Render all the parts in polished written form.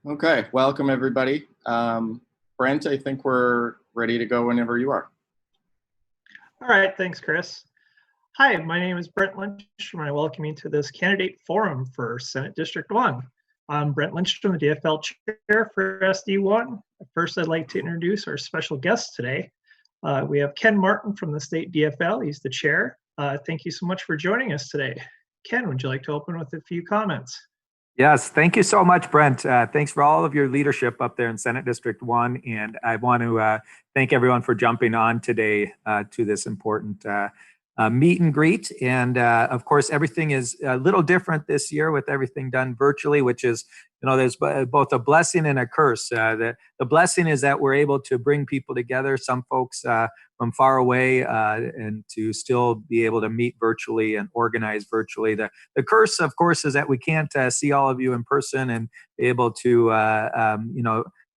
Okay, welcome everybody. Brent, I think we're ready to go whenever you are. All right, thanks, Chris. Hi, my name is Brent Lindstrom, and I welcome you to this candidate forum for Senate District 1. I'm Brent Lindstrom, the DFL Chair for SD1. First, I'd like to introduce our special guest today. We have Ken Martin from the state DFL. He's the chair. Thank you so much for joining us today. Ken, would you like to open with a few comments? Yes, thank you so much, Brent. Thanks for all of your leadership up there in Senate District 1. And I want to thank everyone for jumping on today to this important meet and greet. And of course, everything is a little different this year with everything done virtually, which is, there's both a blessing and a curse. The blessing is that we're able to bring people together, some folks from far away, and to still be able to meet virtually and organize virtually. The curse, of course, is that we can't see all of you in person and be able to,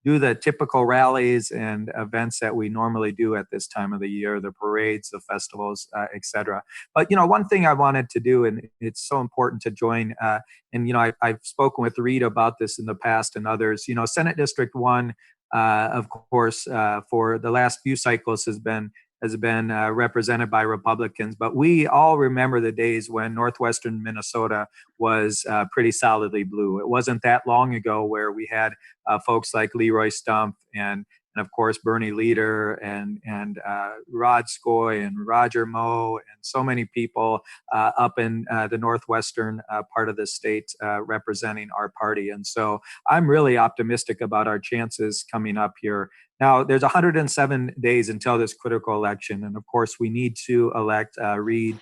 do the typical rallies and events that we normally do at this time of the year, the parades, the festivals, et cetera. But, one thing I wanted to do, and it's so important to join, I've spoken with Reed about this in the past and others, Senate District 1, of course, for the last few cycles has been represented by Republicans, but we all remember the days when Northwestern Minnesota was pretty solidly blue. It wasn't that long ago where we had folks like Leroy Stumpf and of course Bernie Leader and Rod Skoy and Roger Moe and so many people up in the northwestern part of the state representing our party. And so I'm really optimistic about our chances coming up here. Now, there's 107 days until this critical election. And of course, we need to elect Reed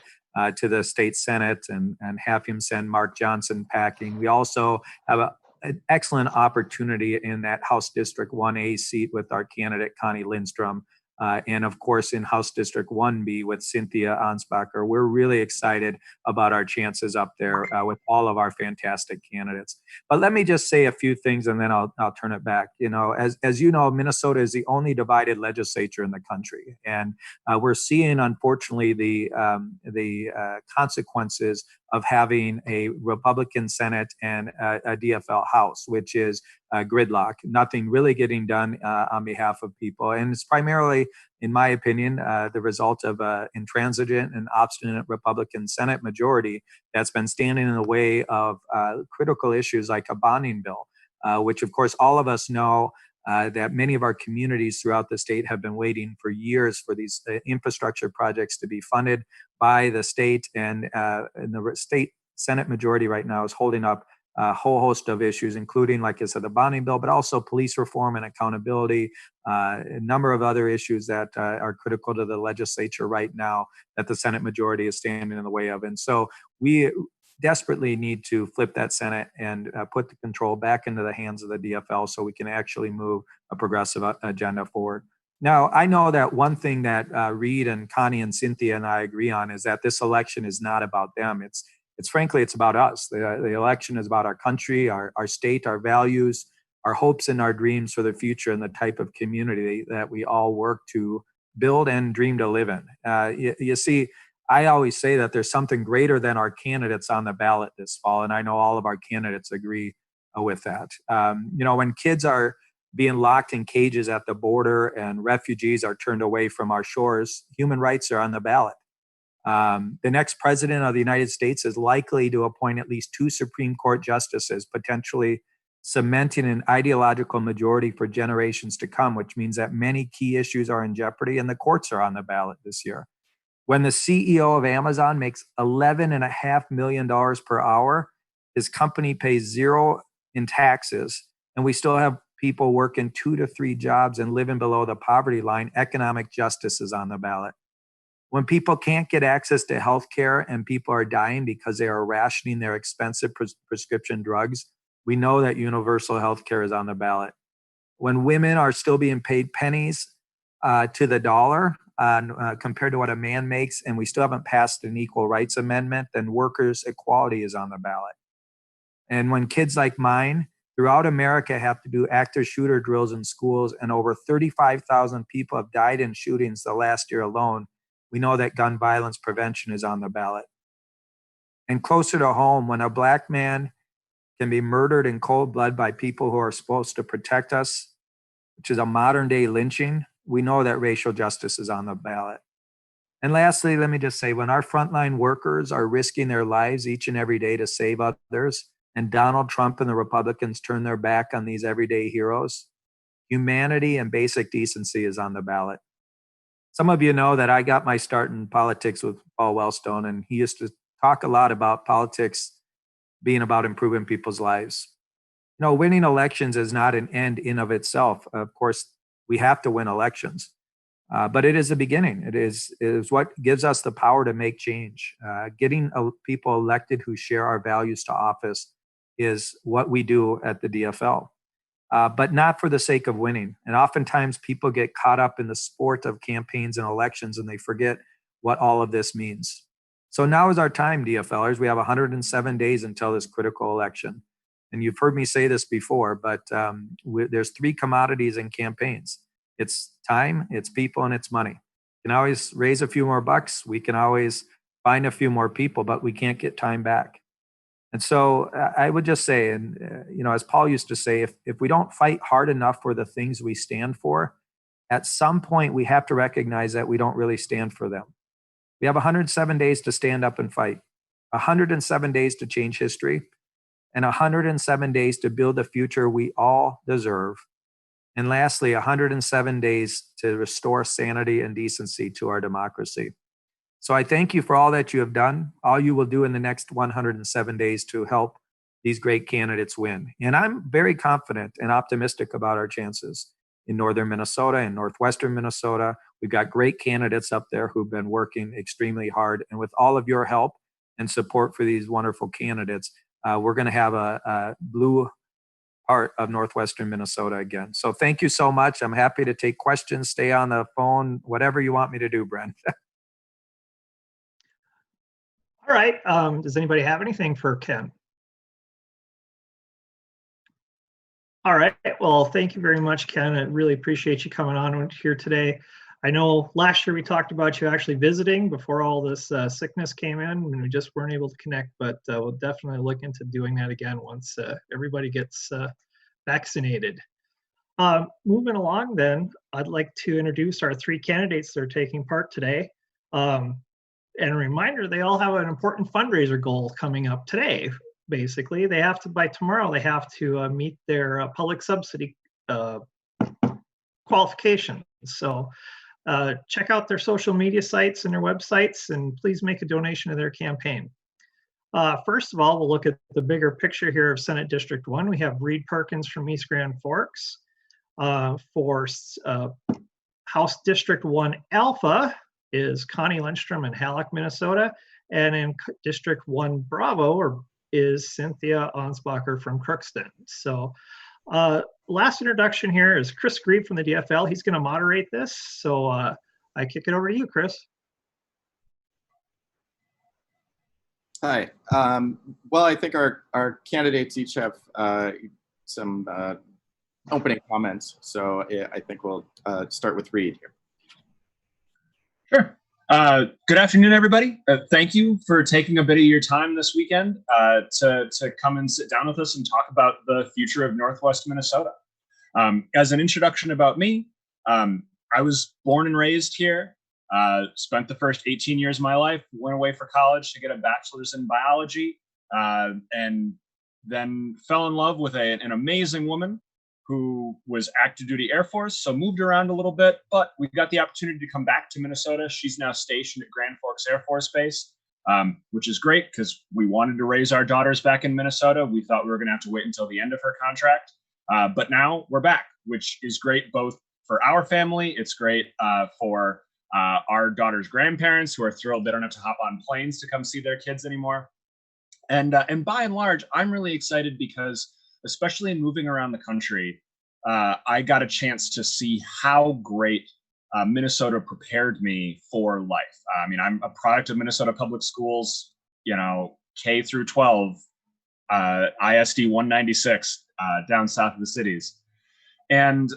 to the state Senate and have him send Mark Johnson packing. We also have an excellent opportunity in that House District 1A seat with our candidate, Connie Lindstrom. And of course, in House District 1B with Cynthia Onsbacher. We're really excited about our chances up there with all of our fantastic candidates. But let me just say a few things and then I'll turn it back. As you know, Minnesota is the only divided legislature in the country. And we're seeing, unfortunately, the consequences of having a Republican Senate and a DFL House, which is gridlock, nothing really getting done on behalf of people. And it's primarily, in my opinion, the result of an intransigent and obstinate Republican Senate majority that's been standing in the way of critical issues like a bonding bill, which of course all of us know that many of our communities throughout the state have been waiting for years for these infrastructure projects to be funded by the state, and the state Senate majority right now is holding up a whole host of issues, including, like I said, the bonding bill, but also police reform and accountability, a number of other issues that are critical to the legislature right now that the Senate majority is standing in the way of. And so we desperately need to flip that Senate and put the control back into the hands of the DFL so we can actually move a progressive agenda forward. Now, I know that one thing that Reed and Connie and Cynthia and I agree on is that this election is not about them. It's frankly, it's about us. The election is about our country, our state, our values, our hopes and our dreams for the future and the type of community that we all work to build and dream to live in. You see, I always say that there's something greater than our candidates on the ballot this fall, and I know all of our candidates agree with that. When kids are being locked in cages at the border and refugees are turned away from our shores, human rights are on the ballot. The next president of the United States is likely to appoint at least 2 Supreme Court justices, potentially cementing an ideological majority for generations to come, which means that many key issues are in jeopardy and the courts are on the ballot this year. When the CEO of Amazon makes $11.5 million per hour, his company pays 0 in taxes, and we still have people working 2 to 3 jobs and living below the poverty line, economic justice is on the ballot. When people can't get access to health care and people are dying because they are rationing their expensive prescription drugs, we know that universal health care is on the ballot. When women are still being paid pennies to the dollar compared to what a man makes, and we still haven't passed an equal rights amendment, then workers' equality is on the ballot. And when kids like mine throughout America have to do active shooter drills in schools, and over 35,000 people have died in shootings the last year alone, we know that gun violence prevention is on the ballot. And closer to home, when a Black man can be murdered in cold blood by people who are supposed to protect us, which is a modern day lynching, we know that racial justice is on the ballot. And lastly, let me just say, when our frontline workers are risking their lives each and every day to save others, and Donald Trump and the Republicans turn their back on these everyday heroes, humanity and basic decency is on the ballot. Some of you know that I got my start in politics with Paul Wellstone, and he used to talk a lot about politics being about improving people's lives. You know, winning elections is not an end in of itself. Of course, we have to win elections. But it is the beginning. It is what gives us the power to make change. Getting people elected who share our values to office is what we do at the DFL, but not for the sake of winning. And oftentimes people get caught up in the sport of campaigns and elections, and they forget what all of this means. So now is our time, DFLers. We have 107 days until this critical election. And you've heard me say this before, but there's 3 commodities in campaigns. It's time, it's people, and it's money. We can always raise a few more bucks. We can always find a few more people, but we can't get time back. And so I would just say, and as Paul used to say, if we don't fight hard enough for the things we stand for, at some point we have to recognize that we don't really stand for them. We have 107 days to stand up and fight, 107 days to change history, and 107 days to build the future we all deserve. And lastly, 107 days to restore sanity and decency to our democracy. So I thank you for all that you have done, all you will do in the next 107 days to help these great candidates win. And I'm very confident and optimistic about our chances in northern Minnesota and northwestern Minnesota. We've got great candidates up there who've been working extremely hard. And with all of your help and support for these wonderful candidates, we're going to have a blue part of northwestern Minnesota again. So thank you so much. I'm happy to take questions, stay on the phone, whatever you want me to do, Brent. All right. Does anybody have anything for Ken? All right. Well, thank you very much, Ken. I really appreciate you coming on here today. I know last year we talked about you actually visiting before all this sickness came in, and we just weren't able to connect, but we'll definitely look into doing that again once everybody gets vaccinated. Moving along then, I'd like to introduce our 3 candidates that are taking part today. And a reminder, they all have an important fundraiser goal coming up today. Basically, they have to, by tomorrow, they have to meet their public subsidy qualifications. So check out their social media sites and their websites, and please make a donation to their campaign. First of all, we'll look at the bigger picture here of Senate District 1. We have Reed Perkins from East Grand Forks. For House District 1 Alpha is Connie Lindstrom in Hallock, Minnesota. And in District 1 Bravo is Cynthia Onsbacher from Crookston. So last introduction here is Chris Grieb from the DFL. He's going to moderate this. So I kick it over to you, Chris. Hi. Well, I think our candidates each have some opening comments. So I think we'll start with Reed here. Sure. Good afternoon, everybody. Thank you for taking a bit of your time this weekend to come and sit down with us and talk about the future of Northwest Minnesota. As an introduction about me, I was born and raised here, spent the first 18 years of my life, went away for college to get a bachelor's in biology, and then fell in love with an amazing woman who was active duty Air Force, so moved around a little bit, but we got the opportunity to come back to Minnesota. She's now stationed at Grand Forks Air Force Base, which is great because we wanted to raise our daughters back in Minnesota. We thought we were gonna have to wait until the end of her contract, but now we're back, which is great both for our family. It's great for our daughter's grandparents who are thrilled they don't have to hop on planes to come see their kids anymore. And by and large, I'm really excited because especially in moving around the country, I got a chance to see how great Minnesota prepared me for life. I mean, I'm a product of Minnesota Public Schools, K through 12, ISD 196 down south of the cities. And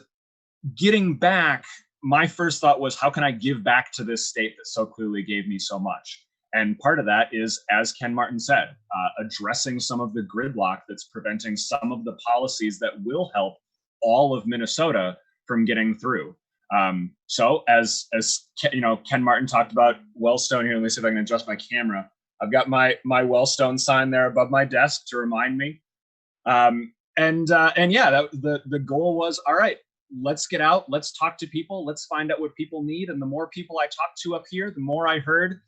getting back, my first thought was, how can I give back to this state that so clearly gave me so much? And part of that is, as Ken Martin said, addressing some of the gridlock that's preventing some of the policies that will help all of Minnesota from getting through. So as Ken Martin talked about Wellstone here. Let me see if I can adjust my camera. I've got my Wellstone sign there above my desk to remind me. And yeah, the goal was, all right, let's get out, let's talk to people, let's find out what people need. And the more people I talked to up here, the more I heard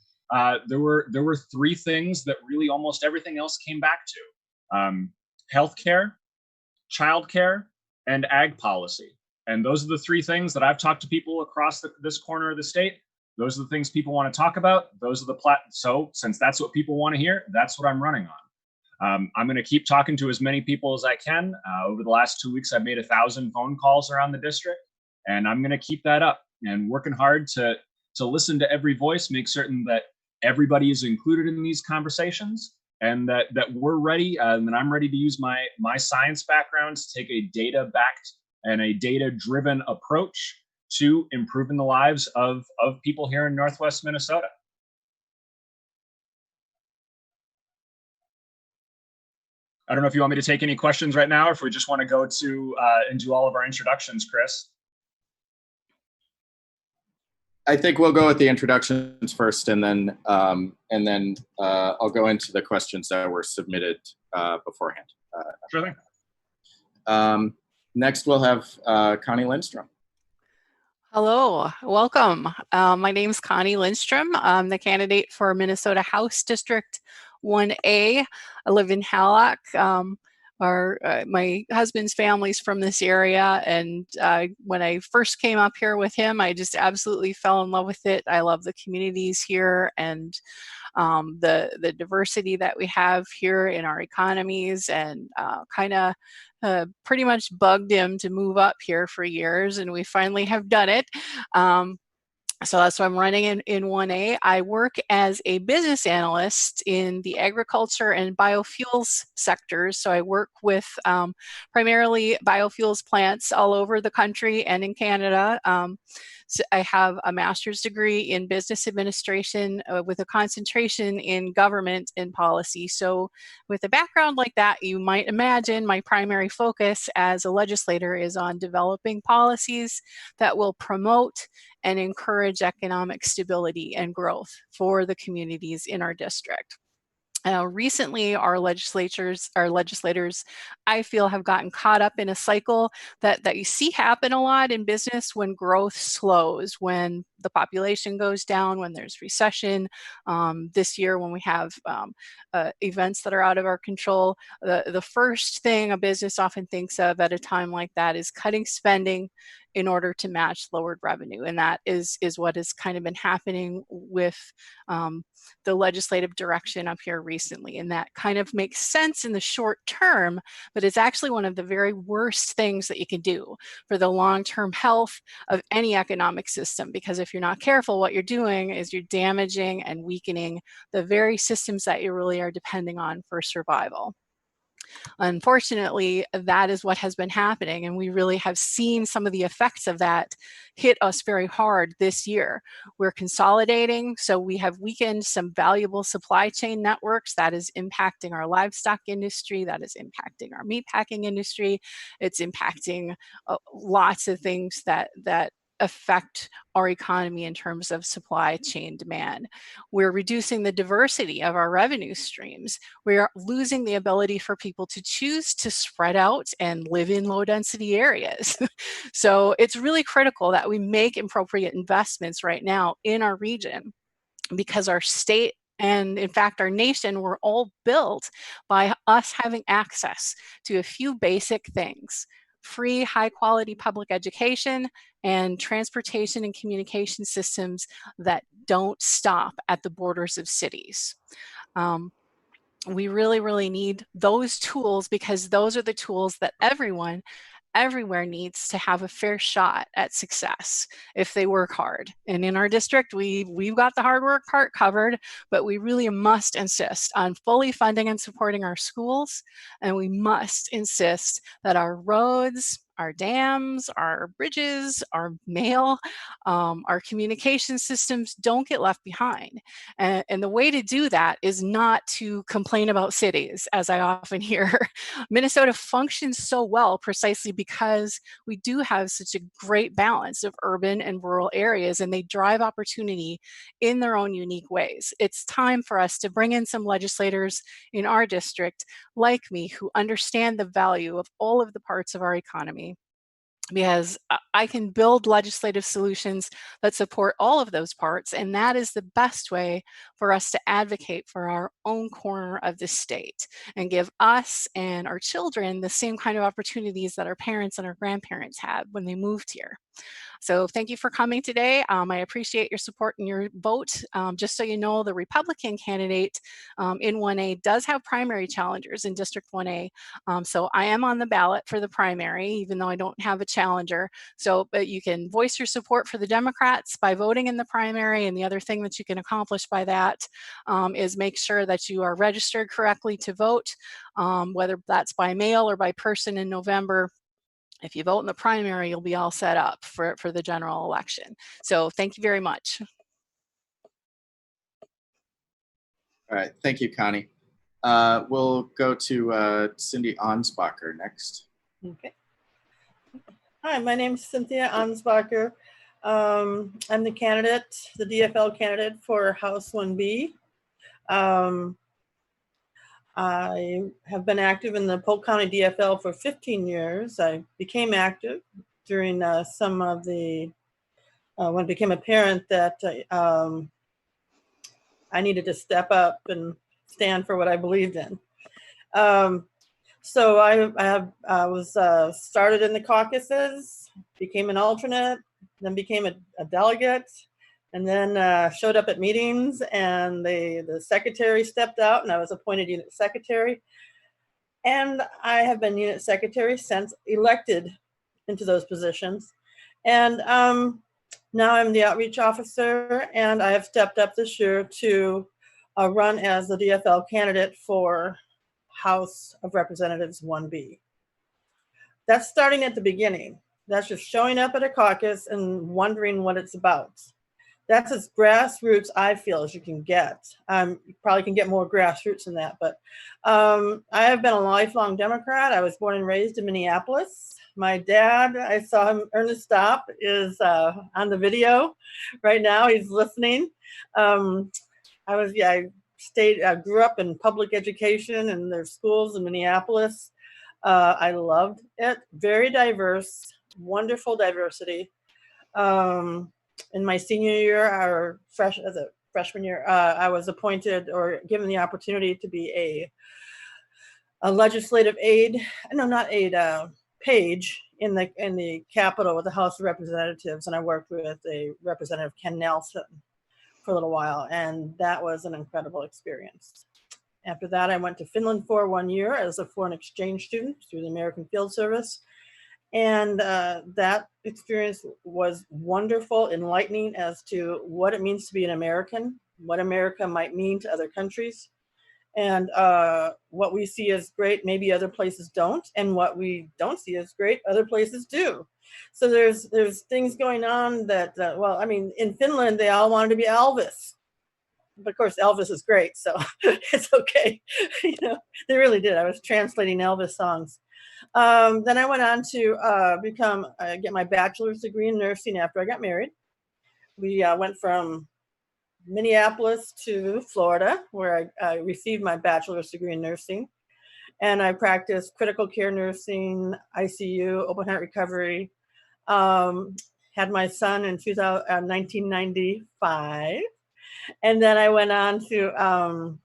there were three things that really almost everything else came back to: healthcare, childcare, and ag policy. And those are the three things that I've talked to people across this corner of the state. Those are the things people want to talk about. Those are so since that's what people want to hear, that's what I'm running on. I'm going to keep talking to as many people as I can. Over the last 2 weeks, I've made 1,000 phone calls around the district, and I'm going to keep that up and working hard to listen to every voice, make certain that everybody is included in these conversations, and that we're ready, and that I'm ready to use my science background to take a data-backed and a data-driven approach to improving the lives of people here in Northwest Minnesota. I don't know if you want me to take any questions right now, or if we just want to go to and do all of our introductions, Chris. I think we'll go with the introductions first, and then I'll go into the questions that were submitted beforehand. Sure thing. Next, we'll have Connie Lindstrom. Hello, welcome. My name is Connie Lindstrom. I'm the candidate for Minnesota House District 1A. I live in Hallock. My husband's family's from this area, and when I first came up here with him, I just absolutely fell in love with it. I love the communities here and the diversity that we have here in our economies, and pretty much bugged him to move up here for years, and we finally have done it. So that's why I'm running in 1A. I work as a business analyst in the agriculture and biofuels sectors. So I work with primarily biofuels plants all over the country and in Canada. So I have a master's degree in business administration with a concentration in government and policy. So with a background like that, you might imagine my primary focus as a legislator is on developing policies that will promote and encourage economic stability and growth for the communities in our district. Recently, our legislators, I feel, have gotten caught up in a cycle that you see happen a lot in business when growth slows, when the population goes down, when there's recession. This year, when we have events that are out of our control, the first thing a business often thinks of at a time like that is cutting spending in order to match lowered revenue. And that is what has kind of been happening with the legislative direction up here recently. And that kind of makes sense in the short term, but it's actually one of the very worst things that you can do for the long-term health of any economic system. Because if you're not careful, what you're doing is you're damaging and weakening the very systems that you really are depending on for survival. Unfortunately, that is what has been happening, and we really have seen some of the effects of that hit us very hard this year. We're consolidating, so we have weakened some valuable supply chain networks that is impacting our livestock industry, that is impacting our meatpacking industry. It's impacting lots of things that affect our economy in terms of supply chain demand. We're reducing the diversity of our revenue streams. We are losing the ability for people to choose to spread out and live in low density areas. So it's really critical that we make appropriate investments right now in our region, because our state and in fact our nation were all built by us having access to a few basic things: free, high quality public education and transportation and communication systems that don't stop at the borders of cities. We really, really need those tools, because those are the tools that everyone everywhere needs to have a fair shot at success if they work hard. And in our district, we've got the hard work part covered, but we really must insist on fully funding and supporting our schools. And we must insist that our roads, our dams, our bridges, our mail, our communication systems don't get left behind. And the way to do that is not to complain about cities, as I often hear. Minnesota functions so well precisely because we do have such a great balance of urban and rural areas, and they drive opportunity in their own unique ways. It's time for us to bring in some legislators in our district like me who understand the value of all of the parts of our economy, because I can build legislative solutions that support all of those parts, and that is the best way for us to advocate for our own corner of the state and give us and our children the same kind of opportunities that our parents and our grandparents had when they moved here. So thank you for coming today. I appreciate your support and your vote. Just so you know, the Republican candidate in 1A does have primary challengers in District 1A. So I am on the ballot for the primary, even though I don't have a challenger. So but you can voice your support for the Democrats by voting in the primary. And the other thing that you can accomplish by that is make sure that you are registered correctly to vote, whether that's by mail or by person in November. If you vote in the primary, you'll be all set up for the general election. So thank you very much. All right, thank you, Connie. We'll go to Cynthia Onsbacher next. Okay. Hi, my name is Cynthia Onsbacher. I'm the candidate, the DFL candidate for House 1B. I have been active in the Polk County DFL for 15 years. I became active during some of the, when it became apparent that I needed to step up and stand for what I believed in. So I was started in the caucuses, became an alternate, then became a delegate, and then showed up at meetings, and the secretary stepped out and I was appointed unit secretary. And I have been unit secretary since elected into those positions. And now I'm the outreach officer, and I have stepped up this year to run as the DFL candidate for House of Representatives 1B. That's starting at the beginning. That's just showing up at a caucus and wondering what it's about. That's as grassroots, I feel, as you can get. You probably can get more grassroots than that, but I have been a lifelong Democrat. I was born and raised in Minneapolis. My dad, I saw him, Ernest Stopp, is on the video right now. He's listening. I grew up in public education and their schools in Minneapolis. I loved it. Very diverse, wonderful diversity. In my senior year, as a freshman year, I was appointed or given the opportunity to be a legislative aide. No, not aide. Page in the Capitol with the House of Representatives, and I worked with a Representative Ken Nelson for a little while, and that was an incredible experience. After that, I went to Finland for 1 year as a foreign exchange student through the American Field Service. And that experience was wonderful, enlightening as to what it means to be an American, what America might mean to other countries, and what we see as great, maybe other places don't, and what we don't see as great, other places do. So there's things going on that, well, I mean, in Finland, they all wanted to be Elvis. But of course, Elvis is great, so it's okay. You know, they really did. I was translating Elvis songs. Then I went on to get my bachelor's degree in nursing after I got married. We went from Minneapolis to Florida, where I received my bachelor's degree in nursing. And I practiced critical care nursing, ICU, open heart recovery. Had my son in 1995. And then I went on to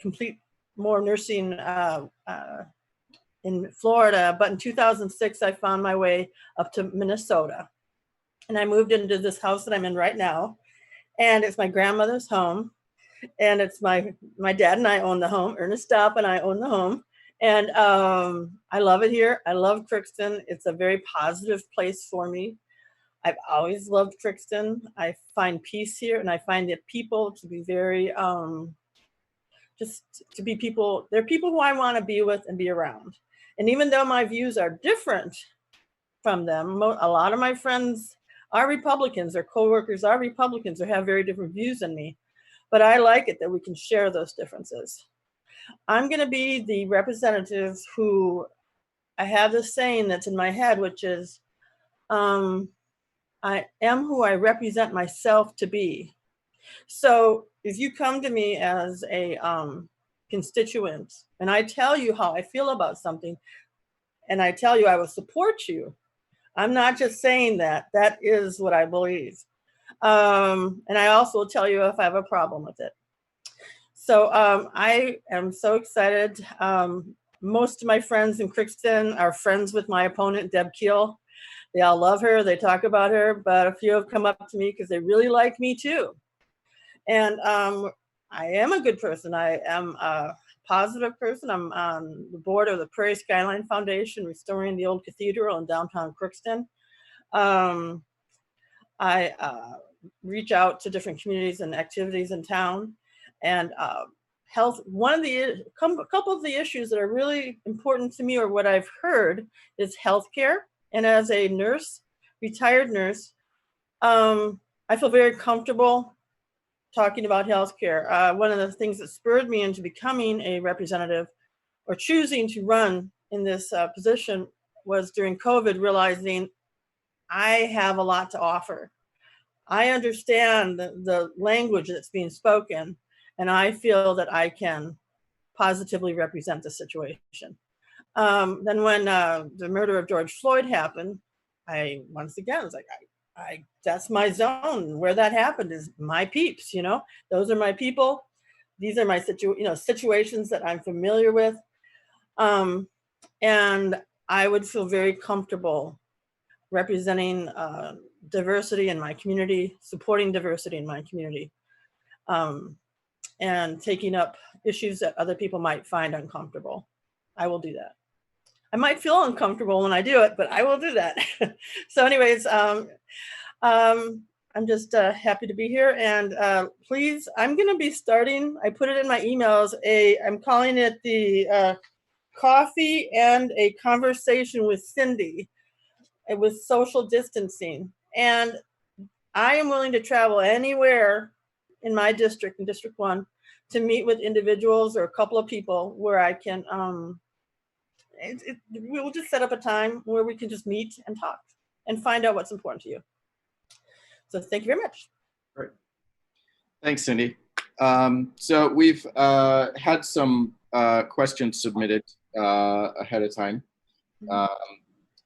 complete more nursing in Florida. But in 2006, I found my way up to Minnesota. And I moved into this house that I'm in right now. And it's my grandmother's home. And it's my dad and I own the home. Ernest Stopp and I own the home. And I love it here. I love Crookston. It's a very positive place for me. I've always loved Crookston. I find peace here, and I find the people to be very just to be people. They're people who I want to be with and be around. And even though my views are different from them, a lot of my friends are Republicans, their coworkers are Republicans, or have very different views than me. But I like it that we can share those differences. I'm going to be the representative who, I have this saying that's in my head, which is, I am who I represent myself to be. So if you come to me as a constituent and I tell you how I feel about something, and I tell you I will support you, I'm not just saying that, that is what I believe. And I also tell you if I have a problem with it. So I am so excited. Most of my friends in Crookston are friends with my opponent, Deb Keel. They all love her, they talk about her, but a few have come up to me because they really like me too. And I am a good person. I am a positive person. I'm on the board of the Prairie Skyline Foundation, restoring the old cathedral in downtown Crookston. I reach out to different communities and activities in town. And health, a couple of the issues that are really important to me, or what I've heard, is healthcare. And as a nurse, retired nurse, I feel very comfortable talking about healthcare. One of the things that spurred me into becoming a representative or choosing to run in this position was during COVID, realizing I have a lot to offer. I understand the language that's being spoken, and I feel that I can positively represent the situation. Then when the murder of George Floyd happened, I once again was like, that's my zone. Where that happened is my peeps, you know, those are my people. These are my situations that I'm familiar with. And I would feel very comfortable representing diversity in my community, supporting diversity in my community, and taking up issues that other people might find uncomfortable. I will do that. I might feel uncomfortable when I do it, but I will do that. So anyways, I'm just happy to be here. And please, I'm going to be starting, I put it in my emails, I'm calling it the Coffee and a Conversation with Cindy, with social distancing. And I am willing to travel anywhere in my district, in District 1, to meet with individuals or a couple of people where I can, we'll just set up a time where we can just meet and talk and find out what's important to you. So thank you very much. Great. Thanks, Cindy. So we've had some questions submitted ahead of time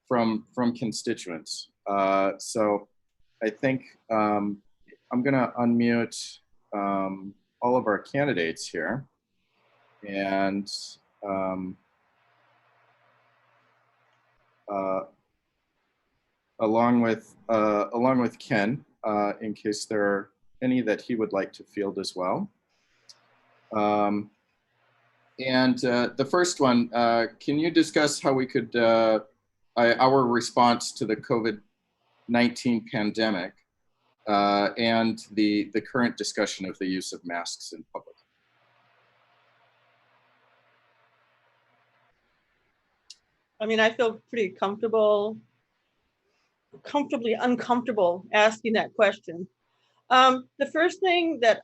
from constituents. So I think I'm going to unmute all of our candidates here, and along with Ken, in case there are any that he would like to field as well. And the first one, can you discuss how we could, our response to the COVID-19 pandemic and the current discussion of the use of masks in public? I mean, I feel pretty comfortably uncomfortable asking that question. The first thing that,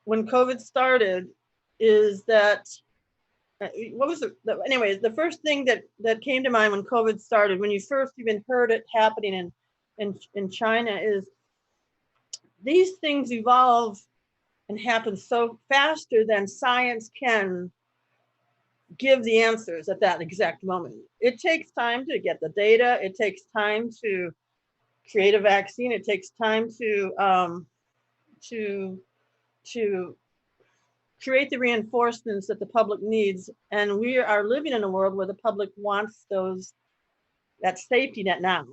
when COVID started, is that, anyways, the first thing that came to mind when COVID started, when you first even heard it happening in China, is these things evolve and happen so faster than science can give the answers at that exact moment. It takes time to get the data. It takes time to create a vaccine. It takes time to create the reinforcements that the public needs. And we are living in a world where the public wants that safety net now.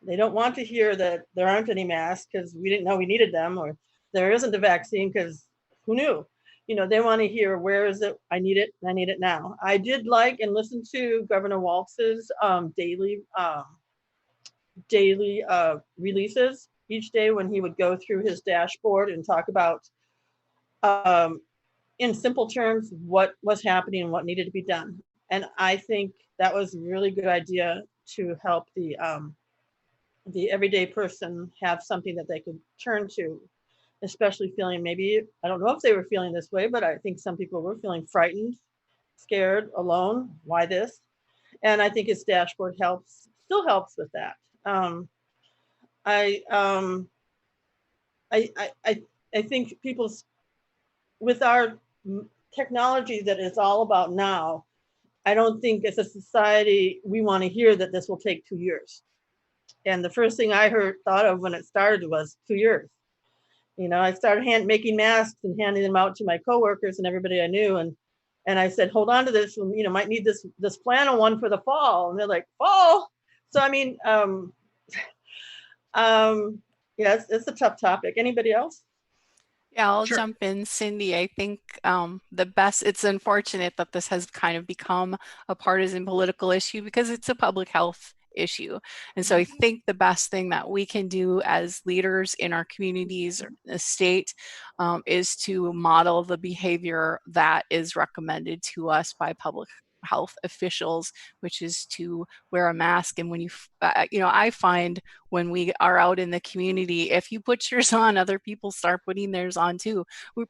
They don't want to hear that there aren't any masks because we didn't know we needed them, or there isn't a vaccine because who knew? You know, they want to hear, where is it? I need it, and I need it now. I did like and listen to Governor Walz's daily releases each day when he would go through his dashboard and talk about in simple terms, what was happening and what needed to be done. And I think that was a really good idea to help the everyday person have something that they could turn to, especially feeling maybe, I don't know if they were feeling this way, but I think some people were feeling frightened, scared, alone. Why this? And I think his dashboard still helps with that. I think people's, with our technology that it's all about now, I don't think as a society we want to hear that this will take 2 years. And the first thing I thought of when it started was 2 years. You know, I started making masks and handing them out to my coworkers and everybody I knew, and I said, hold on to this, and, you know, might need this flannel one for the fall. And they're like, fall. So I mean, yeah, it's a tough topic. Anybody else? Yeah, I'll Sure. jump in, Cindy. I think it's unfortunate that this has kind of become a partisan political issue because it's a public health issue. And so I think the best thing that we can do as leaders in our communities or the state is to model the behavior that is recommended to us by public health officials, which is to wear a mask. And when you know, I find when we are out in the community, if you put yours on, other people start putting theirs on too.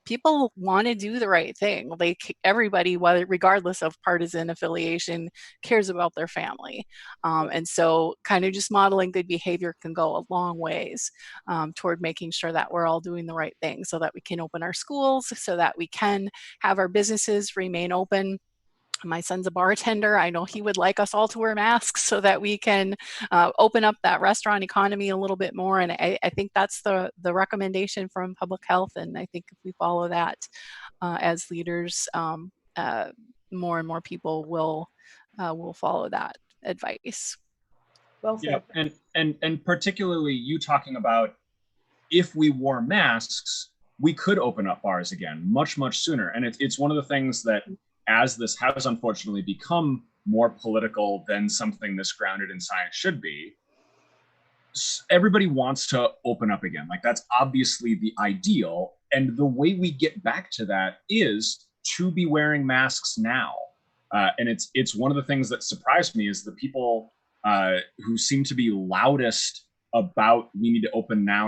People want to do the right thing. Like everybody, whether regardless of partisan affiliation, cares about their family. And so kind of just modeling good behavior can go a long ways toward making sure that we're all doing the right thing so that we can open our schools, so that we can have our businesses remain open. My son's a bartender. I know he would like us all to wear masks so that we can open up that restaurant economy a little bit more. And I think that's the recommendation from public health. And I think if we follow that as leaders, more and more people will follow that advice. Well said. Yeah, and particularly you talking about if we wore masks, we could open up bars again much sooner. And it's one of the things that, as this has unfortunately become more political than something this grounded in science should be, everybody wants to open up again. Like that's obviously the ideal. And the way we get back to that is to be wearing masks now. And it's one of the things that surprised me is the people who seem to be loudest about we need to open now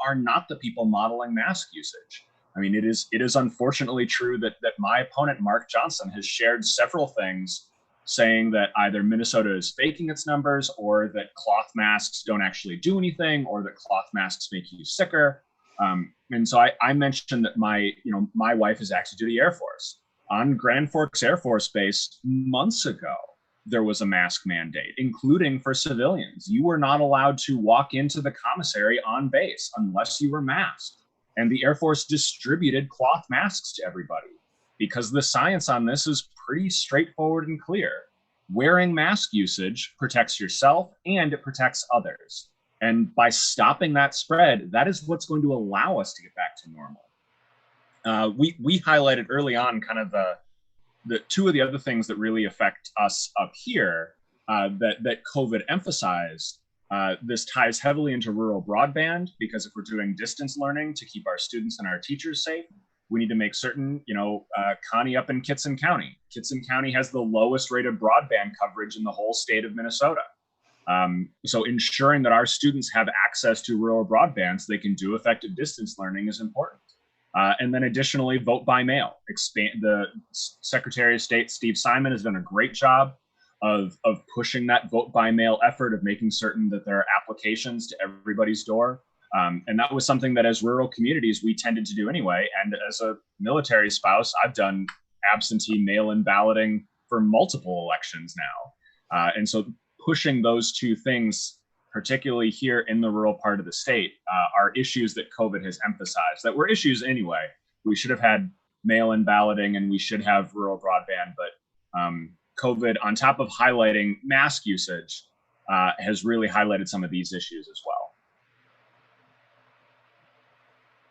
are not the people modeling mask usage. I mean, it is unfortunately true that my opponent, Mark Johnson, has shared several things saying that either Minnesota is faking its numbers or that cloth masks don't actually do anything or that cloth masks make you sicker. And so I mentioned that my wife is active duty Air Force. On Grand Forks Air Force Base months ago, there was a mask mandate, including for civilians. You were not allowed to walk into the commissary on base unless you were masked. And the Air Force distributed cloth masks to everybody because the science on this is pretty straightforward and clear. Wearing mask usage protects yourself and it protects others. And by stopping that spread, that is what's going to allow us to get back to normal. We highlighted early on kind of the two of the other things that really affect us up here that COVID emphasized. This ties heavily into rural broadband because if we're doing distance learning to keep our students and our teachers safe, we need to make certain, Connie up in Kitson County. Kitson County has the lowest rate of broadband coverage in the whole state of Minnesota. So ensuring that our students have access to rural broadband so they can do effective distance learning is important. And then additionally, vote by mail. The Secretary of State, Steve Simon, has done a great job of pushing that vote by mail effort, of making certain that there are applications to everybody's door. And that was something that as rural communities, we tended to do anyway. And as a military spouse, I've done absentee mail-in balloting for multiple elections now. And so pushing those two things, particularly here in the rural part of the state, are issues that COVID has emphasized, that were issues anyway. We should have had mail-in balloting and we should have rural broadband, but COVID, on top of highlighting mask usage, has really highlighted some of these issues as well.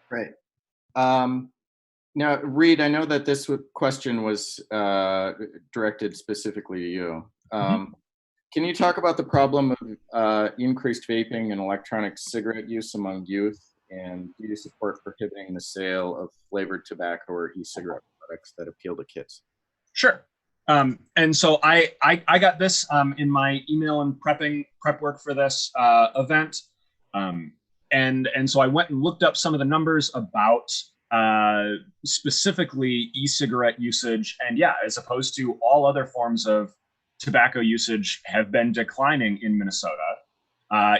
Great. Now, Reed, I know that this question was directed specifically to you. Can you talk about the problem of increased vaping and electronic cigarette use among youth And do you support prohibiting the sale of flavored tobacco or e-cigarette products that appeal to kids? Sure. And so I got this in my email and prep work for this event. And so I went and looked up some of the numbers about specifically e-cigarette usage. And yeah, as opposed to all other forms of tobacco usage have been declining in Minnesota.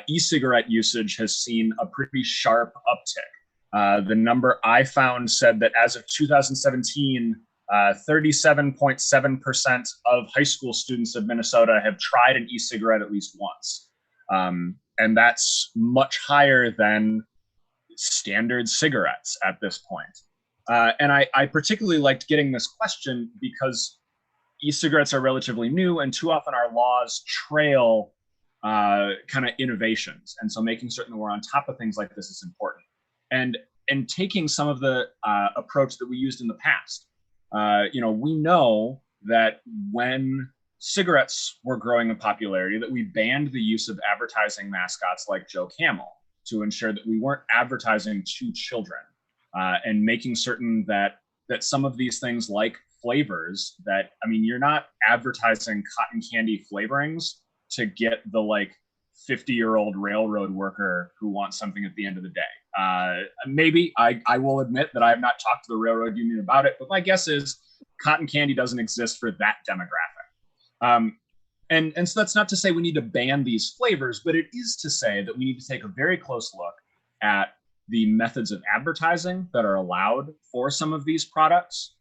E-cigarette usage has seen a pretty sharp uptick. The number I found said that as of 2017, 37.7% of high school students of Minnesota have tried an e-cigarette at least once. And that's much higher than standard cigarettes at this point. And I particularly liked getting this question because e-cigarettes are relatively new, and too often our laws trail kind of innovations. And so making certain that we're on top of things like this is important. And taking some of the approach that we used in the past. We know that when cigarettes were growing in popularity, that we banned the use of advertising mascots like Joe Camel to ensure that we weren't advertising to children, and making certain that some of these things like flavors that, I mean, you're not advertising cotton candy flavorings to get the 50-year-old railroad worker who wants something at the end of the day. Maybe I will admit that I have not talked to the railroad union about it, but my guess is cotton candy doesn't exist for that demographic. And so that's not to say we need to ban these flavors, but it is to say that we need to take a very close look at the methods of advertising that are allowed for some of these products,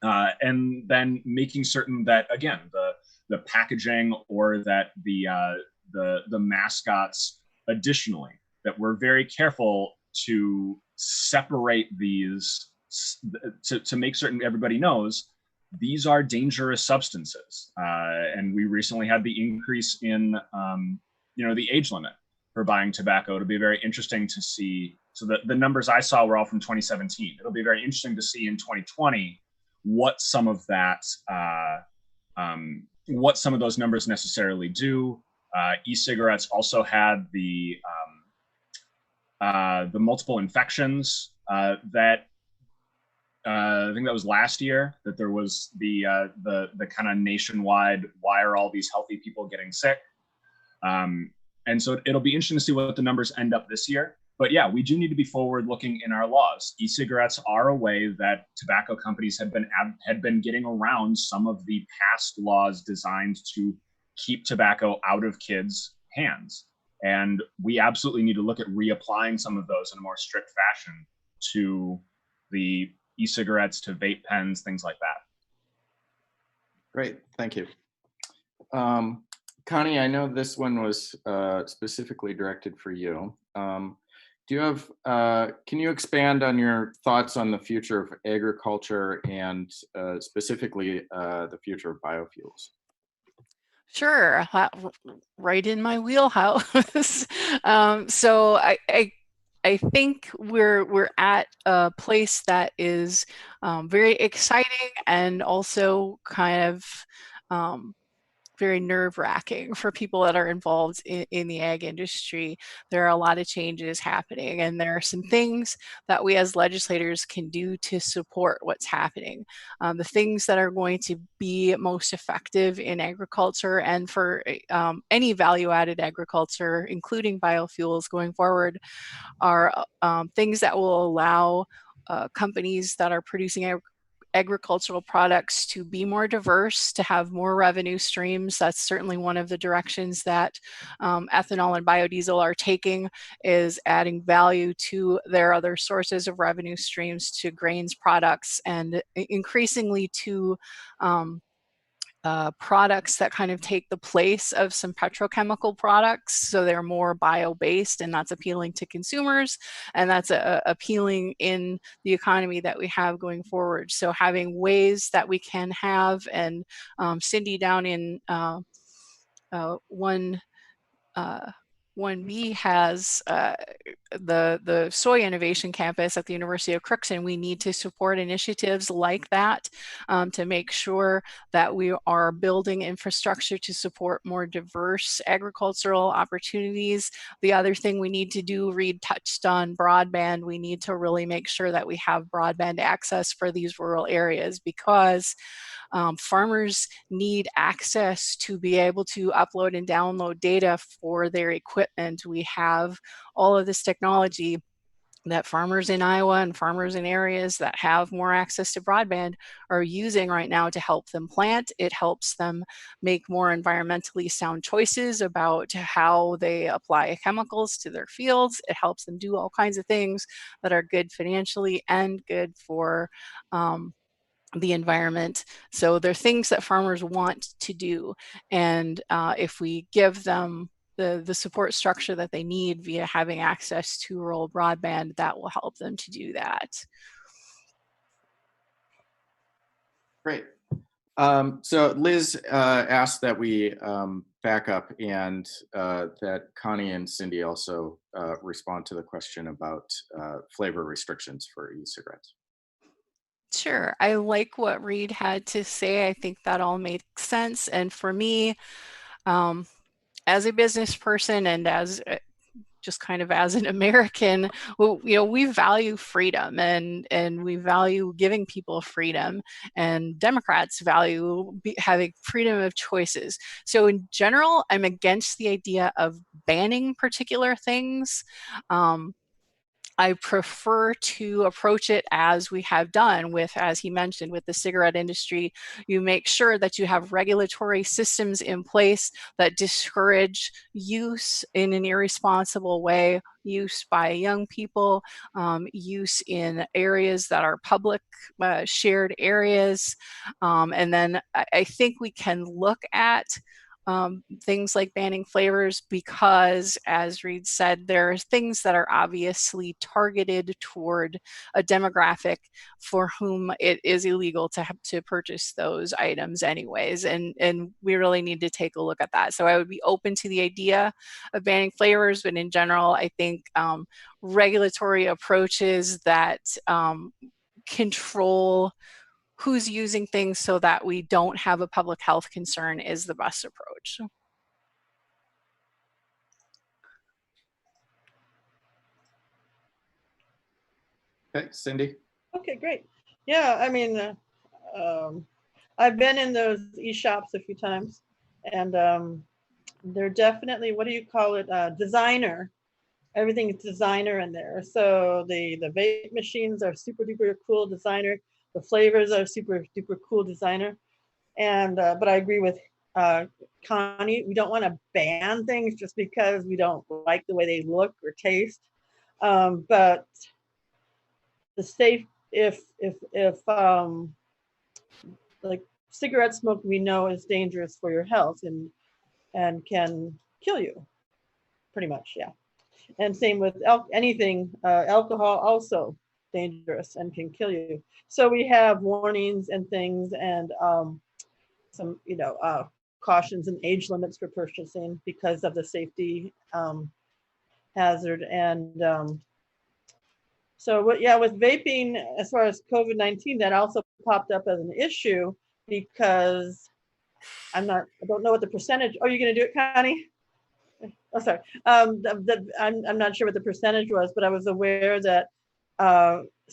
and then making certain that, again, the packaging or that the mascots, additionally, that we're very careful to separate these, to make certain everybody knows these are dangerous substances. And we recently had the increase in the age limit for buying tobacco. It'll be very interesting to see. So the numbers I saw were all from 2017. It'll be very interesting to see in 2020 what some of that, what some of those numbers necessarily do. E-cigarettes also had the multiple infections that I think that was last year, that there was the kind of nationwide, why are all these healthy people getting sick? And so it'll be interesting to see what the numbers end up this year. But yeah, we do need to be forward looking in our laws. E-cigarettes are a way that tobacco companies had been getting around some of the past laws designed to keep tobacco out of kids' hands. And we absolutely need to look at reapplying some of those in a more strict fashion to the e-cigarettes, to vape pens, things like that. Great, thank you. Connie, I know this one was specifically directed for you. Do you have, can you expand on your thoughts on the future of agriculture and specifically the future of biofuels? Sure, right in my wheelhouse. So I think we're at a place that is very exciting and also kind of very nerve-wracking for people that are involved in the ag industry. There are a lot of changes happening, and there are some things that we as legislators can do to support what's happening. The things that are going to be most effective in agriculture and for any value-added agriculture, including biofuels going forward, are things that will allow companies that are producing agricultural products to be more diverse, to have more revenue streams. That's certainly one of the directions that ethanol and biodiesel are taking, is adding value to their other sources of revenue streams, to grains products, and increasingly to products that kind of take the place of some petrochemical products. So they're more bio-based, and that's appealing to consumers, and that's appealing in the economy that we have going forward. So having ways that we can have, and Cindy down in one 1B has the Soy Innovation Campus at the University of Crookston. We need to support initiatives like that to make sure that we are building infrastructure to support more diverse agricultural opportunities. The other thing we need to do, Reed touched on broadband, we need to really make sure that we have broadband access for these rural areas, because farmers need access to be able to upload and download data for their equipment. We have all of this technology that farmers in Iowa and farmers in areas that have more access to broadband are using right now to help them plant. It helps them make more environmentally sound choices about how they apply chemicals to their fields. It helps them do all kinds of things that are good financially and good for the environment. So they're things that farmers want to do. And if we give them the support structure that they need via having access to rural broadband, that will help them to do that. Great. So Liz asked that we back up and that Connie and Cindy also respond to the question about flavor restrictions for e-cigarettes. Sure. I like what Reed had to say. I think that all made sense. And for me, as a business person and as just kind of as an American, well, we value freedom and we value giving people freedom, and Democrats value having freedom of choices. So in general, I'm against the idea of banning particular things. I prefer to approach it as we have done with, as he mentioned, with the cigarette industry. You make sure that you have regulatory systems in place that discourage use in an irresponsible way, use by young people, use in areas that are public shared areas. And then I think we can look at things like banning flavors because, as Reed said, there are things that are obviously targeted toward a demographic for whom it is illegal to purchase those items anyways. And we really need to take a look at that. So I would be open to the idea of banning flavors, but in general, I think regulatory approaches that control who's using things so that we don't have a public health concern is the best approach. Okay, Cindy. Okay, great. Yeah, I mean, I've been in those e-shops a few times, and they're definitely, what do you call it, designer. Everything is designer in there. So the vape machines are super duper cool designer. The flavors are super duper cool designer. And but I agree with Connie. We don't want to ban things just because we don't like the way they look or taste. But the safe, if like cigarette smoke, we know is dangerous for your health and can kill you, pretty much, yeah. And same with anything, alcohol also dangerous and can kill you. So we have warnings and things and some, cautions and age limits for purchasing because of the safety hazard. And so with vaping, as far as COVID-19, that also popped up as an issue because I don't know what the percentage. Oh, you're going to do it, Connie? Oh, sorry. I'm not sure what the percentage was, but I was aware that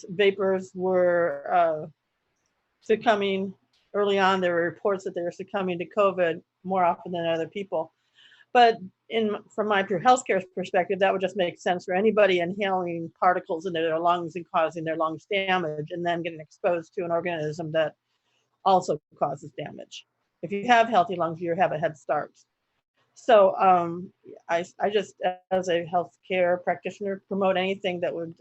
vapors were succumbing early on. There were reports that they were succumbing to COVID more often than other people. But from my pure healthcare perspective, that would just make sense for anybody inhaling particles into their lungs and causing their lungs damage and then getting exposed to an organism that also causes damage. If you have healthy lungs, you have a head start. So I just, as a healthcare practitioner, promote anything that would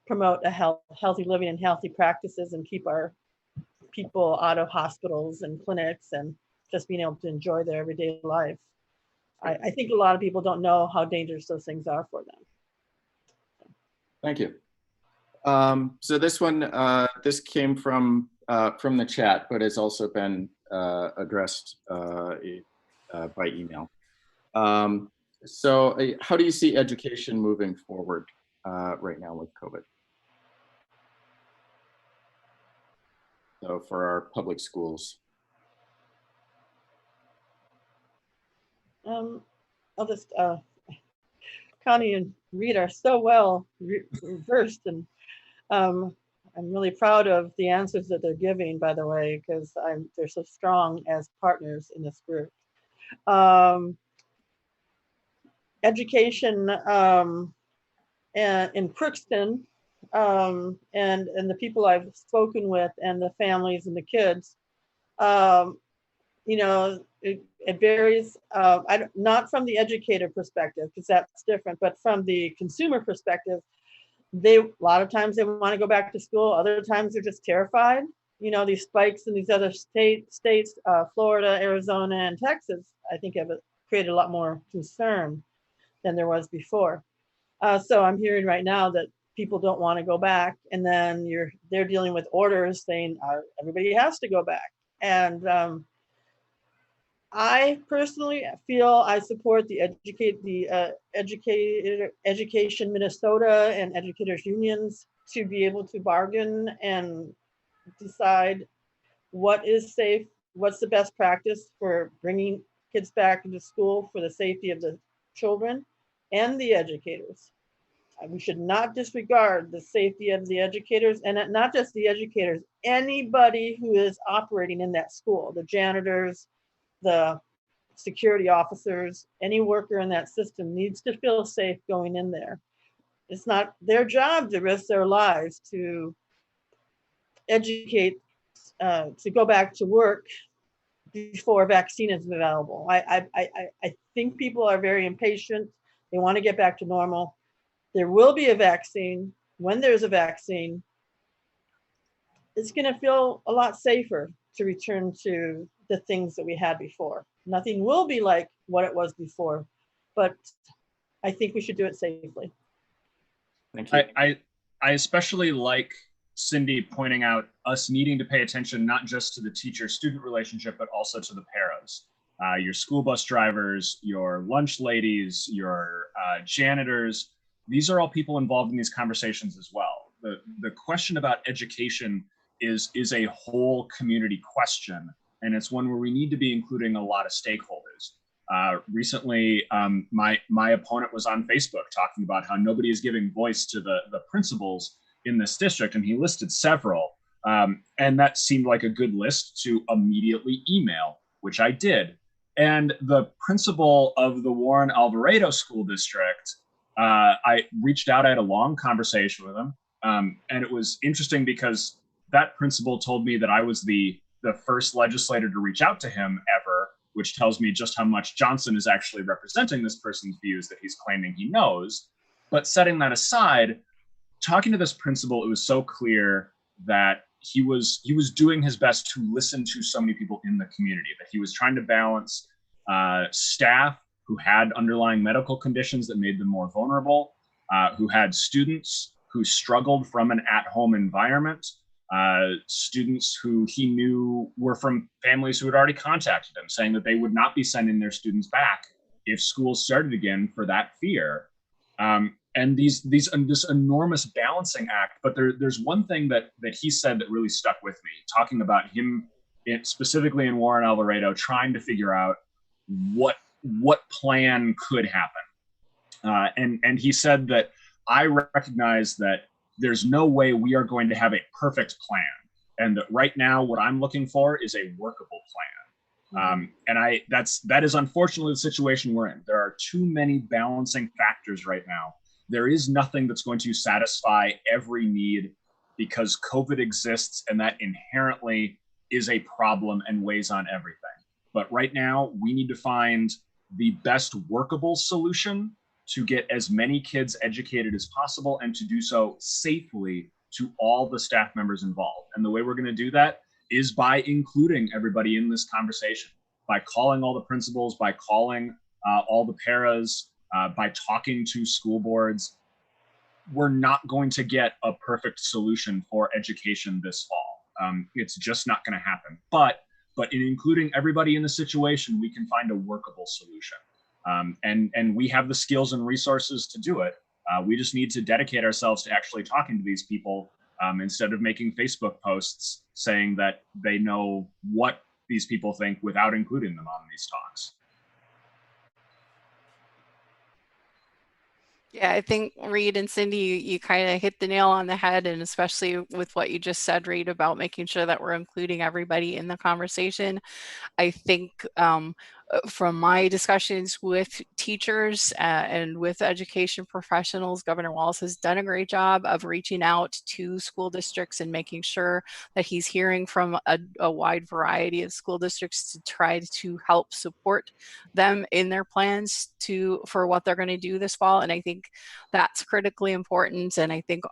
promote a healthy living and healthy practices and keep our people out of hospitals and clinics and just being able to enjoy their everyday life. I think a lot of people don't know how dangerous those things are for them. Thank you. So this one, this came from the chat, but has also been addressed by email. So how do you see education moving forward right now with COVID? So for our public schools. I'll just, Connie and Reed are so well versed, and I'm really proud of the answers that they're giving, by the way, because they're so strong as partners in this group. Education in Crookston, and the people I've spoken with and the families and the kids, you know, it varies, not from the educator perspective, because that's different, but from the consumer perspective, a lot of times they want to go back to school. Other times they're just terrified. You know, these spikes in these other states, Florida, Arizona, and Texas, I think have created a lot more concern than there was before. So I'm hearing right now that people don't want to go back, and then they're dealing with orders saying everybody has to go back. And I personally feel I support the Education Minnesota and educators unions to be able to bargain and decide what is safe, what's the best practice for bringing kids back into school for the safety of the children and the educators. We should not disregard the safety of the educators, and not just the educators, anybody who is operating in that school, the janitors, the security officers, any worker in that system needs to feel safe going in there. It's not their job to risk their lives to educate, to go back to work before a vaccine is available. I think people are very impatient. They want to get back to normal. There will be a vaccine. When there's a vaccine, it's going to feel a lot safer to return to the things that we had before. Nothing will be like what it was before, but I think we should do it safely. Thank you. I especially like Cindy pointing out us needing to pay attention not just to the teacher-student relationship, but also to the paras. Your school bus drivers, your lunch ladies, your janitors. These are all people involved in these conversations as well. The question about education is a whole community question, and it's one where we need to be including a lot of stakeholders. Recently, my opponent was on Facebook talking about how nobody is giving voice to the principals in this district, and he listed several, and that seemed like a good list to immediately email, which I did. And the principal of the Warren Alvarado School District, I reached out, I had a long conversation with him, and it was interesting because that principal told me that I was the first legislator to reach out to him ever, which tells me just how much Johnson is actually representing this person's views that he's claiming he knows. But setting that aside, talking to this principal, it was so clear that he was doing his best to listen to so many people in the community, that he was trying to balance staff who had underlying medical conditions that made them more vulnerable, who had students who struggled from an at-home environment, students who he knew were from families who had already contacted him saying that they would not be sending their students back if schools started again for that fear. And this enormous balancing act. But there's one thing that he said that really stuck with me, talking about him specifically in Warren Alvarado, trying to figure out what plan could happen. And he said that I recognize that there's no way we are going to have a perfect plan. And that right now, what I'm looking for is a workable plan. And that is unfortunately the situation we're in. There are too many balancing factors right now. There is nothing that's going to satisfy every need because COVID exists, and that inherently is a problem and weighs on everything. But right now, we need to find the best workable solution to get as many kids educated as possible and to do so safely to all the staff members involved. And the way we're going to do that is by including everybody in this conversation, by calling all the principals, by calling all the paras, by talking to school boards. We're not going to get a perfect solution for education this fall. It's just not going to happen. But in including everybody in the situation, we can find a workable solution. And we have the skills and resources to do it. We just need to dedicate ourselves to actually talking to these people instead of making Facebook posts saying that they know what these people think without including them on these talks. Yeah, I think Reed and Cindy, you kind of hit the nail on the head, and especially with what you just said, Reed, about making sure that we're including everybody in the conversation. I think from my discussions with teachers and with education professionals, Governor Walz has done a great job of reaching out to school districts and making sure that he's hearing from a wide variety of school districts to try to help support them in their plans for what they're going to do this fall. And I think that's critically important. And I think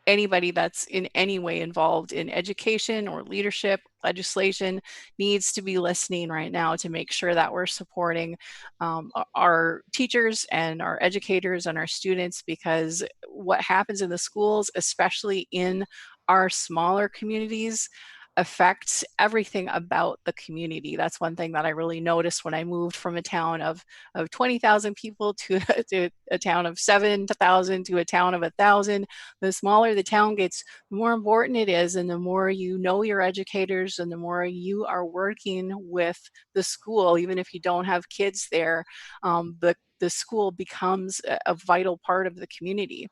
anybody that's in any way involved in education or leadership, legislation, needs to be listening right now to make sure that we're supporting our teachers and our educators and our students, because what happens in the schools, especially in our smaller communities, affects everything about the community. That's one thing that I really noticed when I moved from a town of 20,000 people to a town of 7,000 to a town of 1,000. The smaller the town gets, the more important it is, and the more you know your educators and the more you are working with the school, even if you don't have kids there, the school becomes a vital part of the community.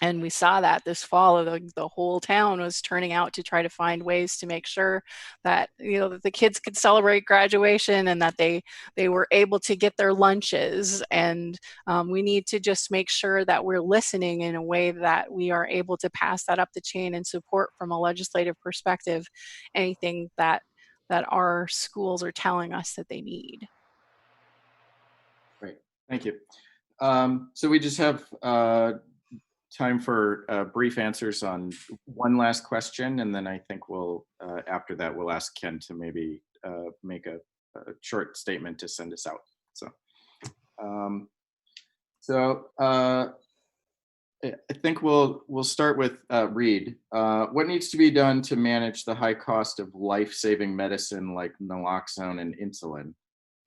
And we saw that this fall, the whole town was turning out to try to find ways to make sure that, that the kids could celebrate graduation and that they were able to get their lunches. And we need to just make sure that we're listening in a way that we are able to pass that up the chain and support from a legislative perspective anything that our schools are telling us that they need. Great, thank you. So we just have time for brief answers on one last question, and then I think we'll, after that, we'll ask Ken to maybe make a short statement to send us out. I think we'll start with Reed. What needs to be done to manage the high cost of life-saving medicine like naloxone and insulin?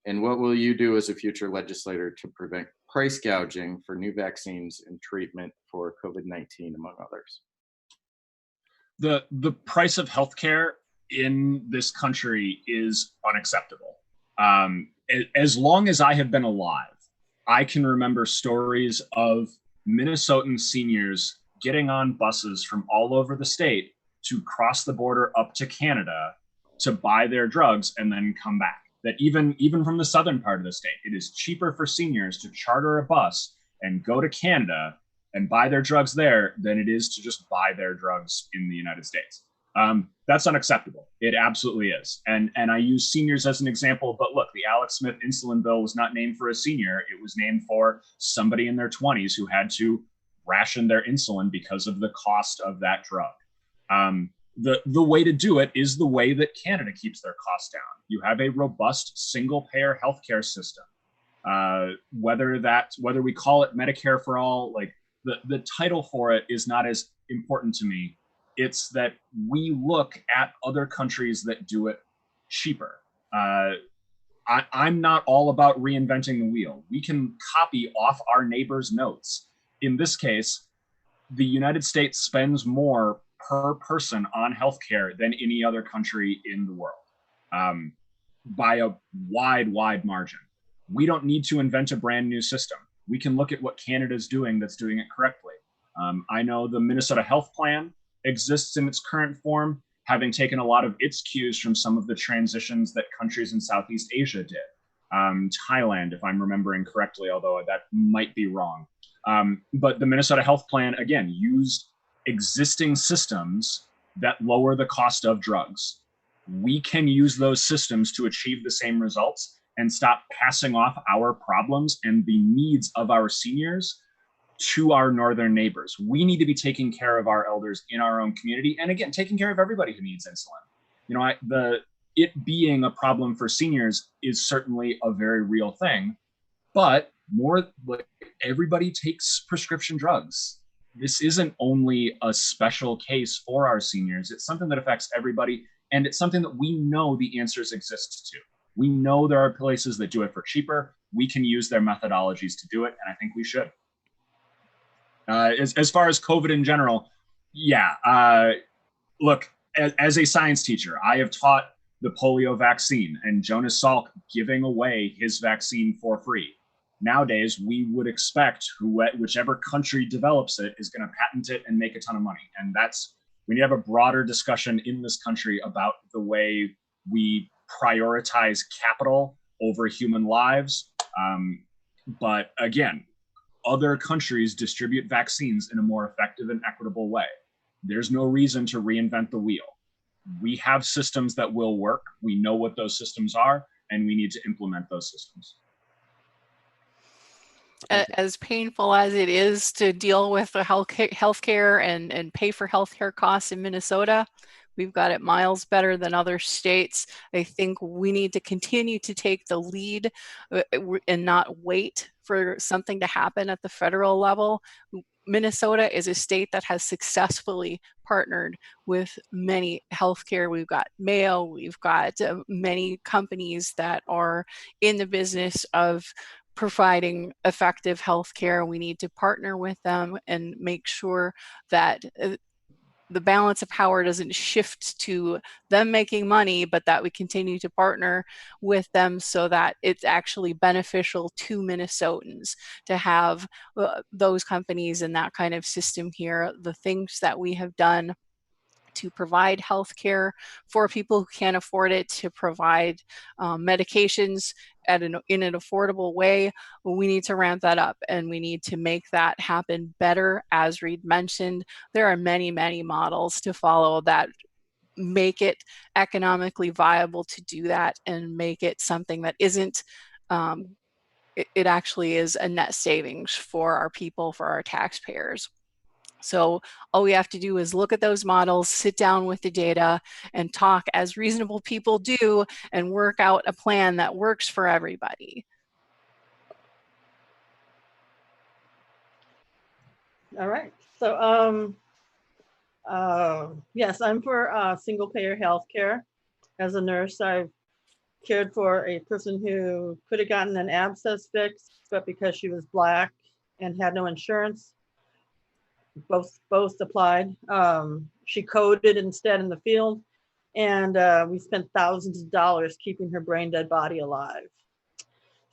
And what will you do as a future legislator to prevent price gouging for new vaccines and treatment for COVID-19, among others? The price of healthcare in this country is unacceptable. As long as I have been alive, I can remember stories of Minnesotan seniors getting on buses from all over the state to cross the border up to Canada to buy their drugs and then come back. That even from the southern part of the state, it is cheaper for seniors to charter a bus and go to Canada and buy their drugs there than it is to just buy their drugs in the United States. That's unacceptable. It absolutely is. And I use seniors as an example, but look, the Alex Smith insulin bill was not named for a senior. It was named for somebody in their 20s who had to ration their insulin because of the cost of that drug. The way to do it is the way that Canada keeps their costs down. You have a robust single-payer healthcare system. Whether we call it Medicare for all, like the title for it is not as important to me. It's that we look at other countries that do it cheaper. I'm not all about reinventing the wheel. We can copy off our neighbors' notes. In this case, the United States spends more per person on healthcare than any other country in the world, by a wide margin. We don't need to invent a brand new system. We can look at what Canada's doing that's doing it correctly. I know the Minnesota Health Plan exists in its current form, having taken a lot of its cues from some of the transitions that countries in Southeast Asia did. Thailand, if I'm remembering correctly, although that might be wrong. But the Minnesota Health Plan, again, used existing systems that lower the cost of drugs. We can use those systems to achieve the same results and stop passing off our problems and the needs of our seniors to our northern neighbors. We need to be taking care of our elders in our own community, and again, taking care of everybody who needs insulin. It being a problem for seniors is certainly a very real thing, but everybody takes prescription drugs. This isn't only a special case for our seniors. It's something that affects everybody, and it's something that we know the answers exist to. We know there are places that do it for cheaper. we can use their methodologies to do it, and I think we should. As far as COVID in general, yeah, look, as a science teacher, I have taught the polio vaccine, and Jonas Salk giving away his vaccine for free. Nowadays, we would expect whichever country develops it is going to patent it and make a ton of money. And we need to have a broader discussion in this country about the way we prioritize capital over human lives. But again, other countries distribute vaccines in a more effective and equitable way. There's no reason to reinvent the wheel. We have systems that will work. We know what those systems are, and we need to implement those systems. As painful as it is to deal with the healthcare and pay for healthcare costs in Minnesota, we've got it miles better than other states. I think we need to continue to take the lead and not wait for something to happen at the federal level. Minnesota is a state that has successfully partnered with many healthcare. We've got Mayo, we've got many companies that are in the business of providing effective healthcare. We need to partner with them and make sure that the balance of power doesn't shift to them making money, but that we continue to partner with them so that it's actually beneficial to Minnesotans to have those companies and that kind of system here. The things that we have done to provide healthcare for people who can't afford it, to provide medications in an affordable way, we need to ramp that up and we need to make that happen better. As Reed mentioned, there are many, many models to follow that make it economically viable to do that and make it something that isn't, it actually is a net savings for our people, for our taxpayers. So all we have to do is look at those models, sit down with the data, and talk as reasonable people do and work out a plan that works for everybody. All right. So yes, I'm for single payer healthcare. As a nurse, I've cared for a person who could have gotten an abscess fixed, but because she was Black and had no insurance, both applied. She coded instead in the field, and we spent thousands of dollars keeping her brain dead body alive.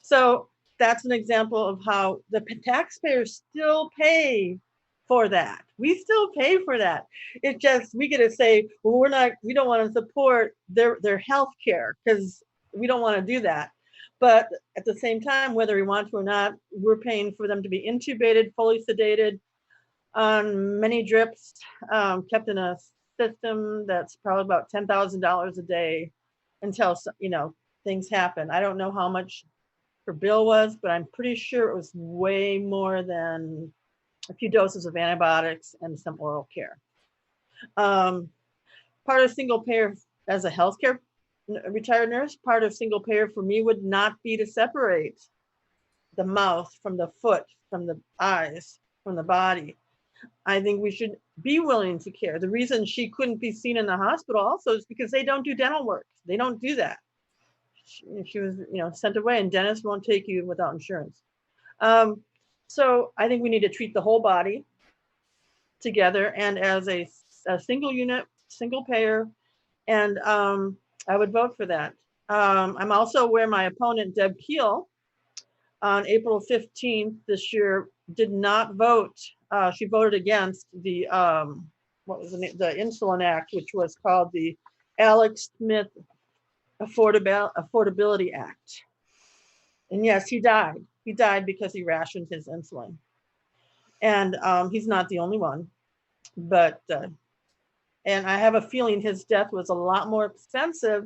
So that's an example of how the taxpayers still pay for that. We still pay for that. It just, we get to say, well, we don't want to support their health care because we don't want to do that. But at the same time, whether we want to or not, we're paying for them to be intubated, fully sedated, on many drips, kept in a system that's probably about $10,000 a day until, things happen. I don't know how much her bill was, but I'm pretty sure it was way more than a few doses of antibiotics and some oral care. Part of single payer as a healthcare retired nurse, part of single payer for me would not be to separate the mouth from the foot, from the eyes, from the body. I think we should be willing to care. The reason she couldn't be seen in the hospital also is because they don't do dental work. They don't do that. She was, sent away, and dentists won't take you without insurance. So I think we need to treat the whole body together and as a single unit, single payer, and I would vote for that. I'm also aware my opponent, Deb Keel, on April 15th this year, did not vote. She voted against the what was the name? The Insulin Act, which was called the Alex Smith Affordability Act. And yes, he died. He died because he rationed his insulin. And he's not the only one, but and I have a feeling his death was a lot more expensive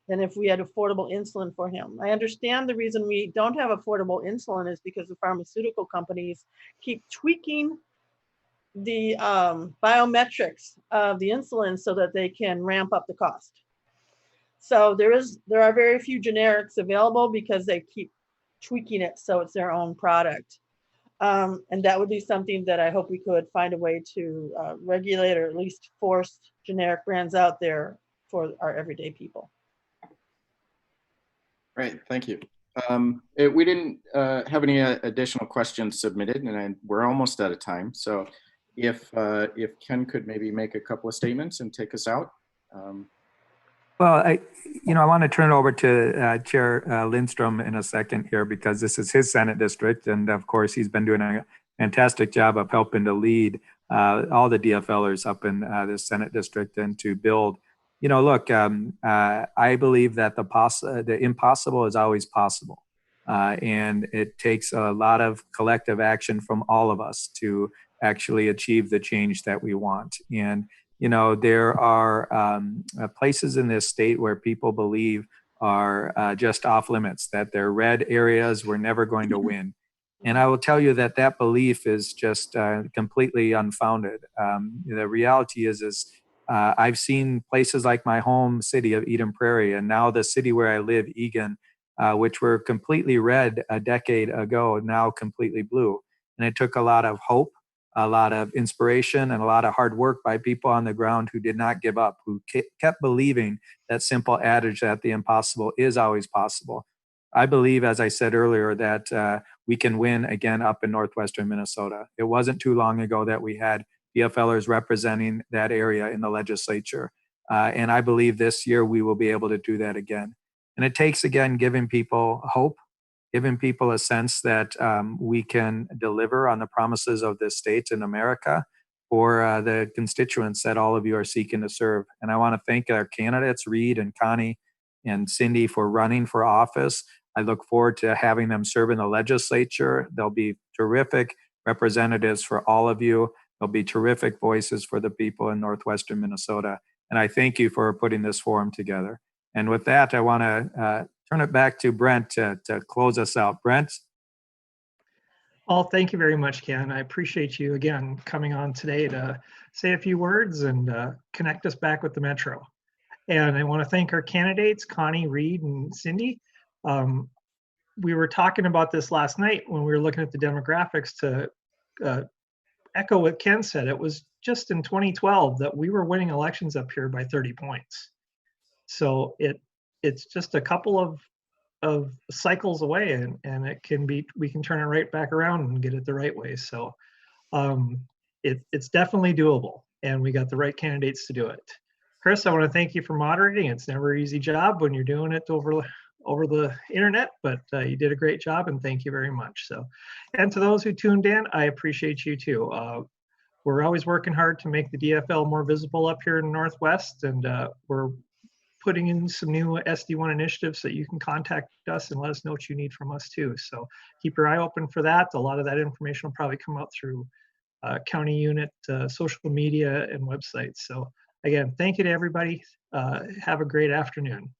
than if we had affordable insulin for him. I understand the reason we don't have affordable insulin is because the pharmaceutical companies keep tweaking the biometrics of the insulin so that they can ramp up the cost. So there are very few generics available because they keep tweaking it so it's their own product. And that would be something that I hope we could find a way to regulate or at least force generic brands out there for our everyday people. Great, thank you. We didn't have any additional questions submitted, and we're almost out of time. So if Ken could maybe make a couple of statements and take us out. Well, I want to turn it over to Chair Lindstrom in a second here, because this is his Senate district. And of course, he's been doing a fantastic job of helping to lead all the DFLers up in this Senate district and to build. Look, I believe that the impossible is always possible. And it takes a lot of collective action from all of us to actually achieve the change that we want. And there are places in this state where people believe are just off limits, that they're red areas, we're never going to win. And I will tell you that that belief is just completely unfounded. The reality is I've seen places like my home city of Eden Prairie, and now the city where I live, Egan, which were completely red a decade ago, now completely blue. And it took a lot of hope, a lot of inspiration, and a lot of hard work by people on the ground who did not give up, who kept believing that simple adage that the impossible is always possible. I believe, as I said earlier, that we can win again up in northwestern Minnesota. It wasn't too long ago that we had DFLers representing that area in the legislature. And I believe this year we will be able to do that again. And it takes, again, giving people hope, giving people a sense that we can deliver on the promises of this state in America for the constituents that all of you are seeking to serve. And I want to thank our candidates, Reed and Connie and Cindy, for running for office. I look forward to having them serve in the legislature. They'll be terrific representatives for all of you. They'll be terrific voices for the people in northwestern Minnesota. And I thank you for putting this forum together. And with that, I want to turn it back to Brent to close us out. Brent? Well, thank you very much, Ken. I appreciate you again coming on today to say a few words and connect us back with the Metro. And I want to thank our candidates, Connie, Reed, and Cindy. We were talking about this last night when we were looking at the demographics to echo what Ken said. It was just in 2012 that we were winning elections up here by 30 points. So it's just a couple of cycles away, and we can turn it right back around and get it the right way. So it's definitely doable, and we got the right candidates to do it. Chris, I want to thank you for moderating. It's never an easy job when you're doing it over the internet, but you did a great job, and thank you very much. So, and to those who tuned in, I appreciate you too. We're always working hard to make the DFL more visible up here in the Northwest, and we're putting in some new SD1 initiatives so you can contact us and let us know what you need from us too. So keep your eye open for that. A lot of that information will probably come out through county unit, social media, and websites. So again, thank you to everybody. Have a great afternoon.